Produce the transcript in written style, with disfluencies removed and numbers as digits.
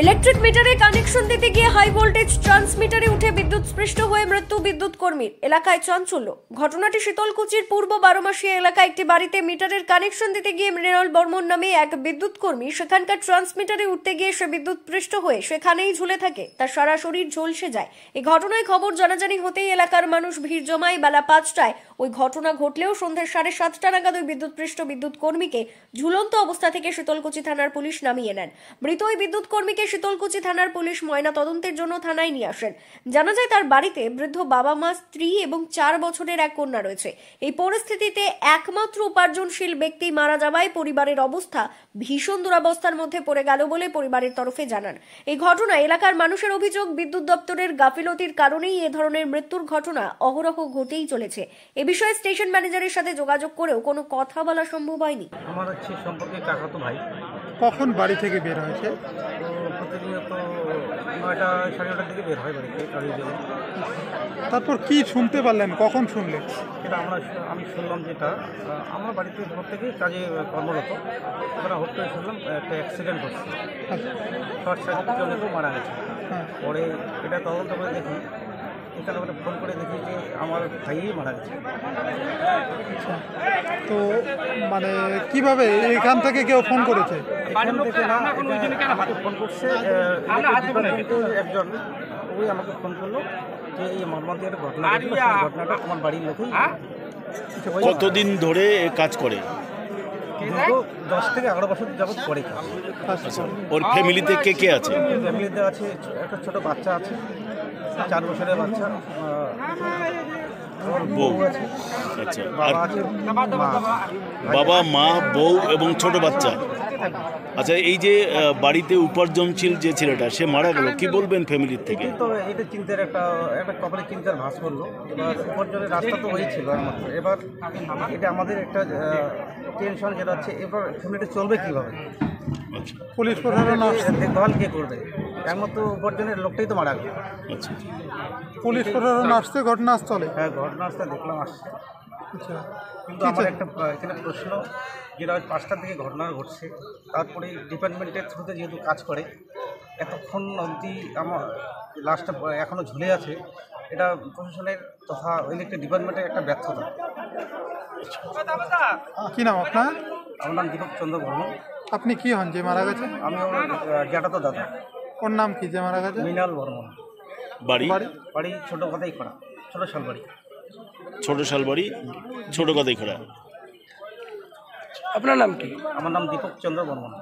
Electric মিটারে connection দিতে গিয়ে হাই ভোল্টেজ ট্রান্সমিটারে উঠে বিদ্যুৎস্পৃষ্ট হয়ে মৃত্যু বিদ্যুৎ কর্মীর। এলাকায় চাঞ্চল্য। ঘটনাটি শীতলকুচির পূর্ব বারোমাসিয়া এলাকায় একটি বাড়িতে মিটারের কানেকশন দিতে গিয়ে মৃণাল বর্মন নামে এক বিদ্যুৎ কর্মী সেখানকার ট্রান্সমিটারে উঠতে গিয়ে সে বিদ্যুৎস্পৃষ্ট হয়ে সেখানেই ঝুলে থাকে। তার সারা শরীর ঝলসে যায়। এই ঘটনায় খবর জানাজানি হতেই এলাকার মানুষ ভিড় জমায়। বেলা ৫টায় ওই ঘটনা ঘটলেও সন্ধ্যে ৭:৩০ নাগাদ ওই বিদ্যুৎস্পৃষ্ট বিদ্যুৎ কর্মীকে ঝুলন্ত অবস্থা থেকে শীতলকুচি থানার পুলিশ নামিয়ে নেন। মৃত ওই বিদ্যুৎ কর্মীকে শীতলকুচি থানার পুলিশ ময়না তদন্তের জন্য থানায় নিয়ে আসেন। জানা যায় তার বাড়িতে বৃদ্ধ বাবা মা, স্ত্রী এবং ৪ বছরের এক কন্যা রয়েছে। এই পরিস্থিতিতে একমাত্র উপার্জনশীল ব্যক্তি মারা যাওয়ায় পরিবারের অবস্থা ভীষণ দুরবস্থার মধ্যে পড়ে গেল বলে পরিবারের তরফে জানান। এই ঘটনায় এলাকার মানুষের অভিযোগ, বিদ্যুৎ দপ্তরের গাফিলতির কারণেই এ ধরনের মৃত্যুর ঘটনা অহরহ ঘটেই চলেছে। এ বিষয়ে স্টেশন ম্যানেজারের সাথে যোগাযোগ করেও কোনো কথা বলা সম্ভব হয়নি। আমার হচ্ছে সম্পর্কে কাকাতো ভাই। কখন বাড়ি থেকে বের হয়েছে? তো প্রতিনিয়ত ৯টা ৯:৩০ দিকে বের হয় বাড়িতে কাজের জন্য। তারপর কি শুনতে পারলেন, কখন শুনলেন? সেটা আমি শুনলাম যেটা আমার বাড়িতে প্রত্যেকেই কাজে কর্মরত। আমরা হুট করে শুনলাম একটা অ্যাক্সিডেন্ট হচ্ছে, শর্ট সার্কিট জন্য মারা গেছে। পরে এটা তদন্ত করে দেখি, এখানে আমরা ফোন করে দেখি যে আমার ভাইই মারা গেছে। তো মানে কিভাবে এখান থেকে কেউ ফোন করেছে? এখান থেকে না, আমাকে ফোন করছে একজন, ওই আমাকে ফোন করলো যে এই মর্মান্তিক একটা ঘটনা ঘটলো, সেই ঘটনাটা আমার বাড়ির লোকই। কতদিন ধরে কাজ করে? দীর্ঘ 10 থেকে 11 বছর যাবত করে কাজ। ওর ফ্যামিলিতে কে কে আছে? ফ্যামিলিতে আছে একটা ছোট বাচ্চা আছে, 4 বছরের বাচ্চা, বউ আছে, আচ্ছা, আর বাবা আছে, বাবা, মা, বউ এবং ছোট বাচ্চা। আচ্ছা, এই যে বাড়িতে উপার্জনশীল যে ছেলেটা সে মারা গেল, কি বলবেন ফ্যামিলির থেকে? তো এটা চিন্তার একটা কপালে চিন্তার ভাস করলো। এবার উপার্জনের রাস্তা তো হয়েছিল একমাত্র। এবার এটা আমাদের একটা টেনশন, যেটা হচ্ছে এবার ফ্যামিলিটা চলবে কীভাবে, পুলিশ প্রশাসন দেখভাল কে করবে? একমাত্র উপার্জনের লোকটাই তো মারা গেল। আচ্ছা, পুলিশ প্রশাসন আসছে ঘটনাস্থলে? হ্যাঁ, ঘটনাস্থলে দেখলাম আসছে। আচ্ছা, কিন্তু আমার একটা এখানে প্রশ্ন, যেটা 5টার দিকে ঘটনা ঘটছে, তারপরে ডিপার্টমেন্টের থ্রুতে যেহেতু কাজ করে, এতক্ষণ অবধি আমার লাশটা এখনও ঝুলে আছে, এটা প্রশাসনের তথা ইলেকট্রিক ডিপার্টমেন্টের একটা ব্যর্থতা। কি নাম আপনার? আমার নাম দীপক চন্দ্র বর্মন। আপনি কি হন যে মারা গেছে? আমি ওর জ্যাঠাতো দাদা। ওর নাম কি যে মারা গেছে? মৃণাল বর্মন। বাড়ি? বাড়ি ছোট কথাই করা, ছোট শালবাড়ি। ছোট শালবাড়ি, ছোট কথাই খোলা। আপনার নাম কি? আমার নাম দীপক চন্দ্র বর্মন।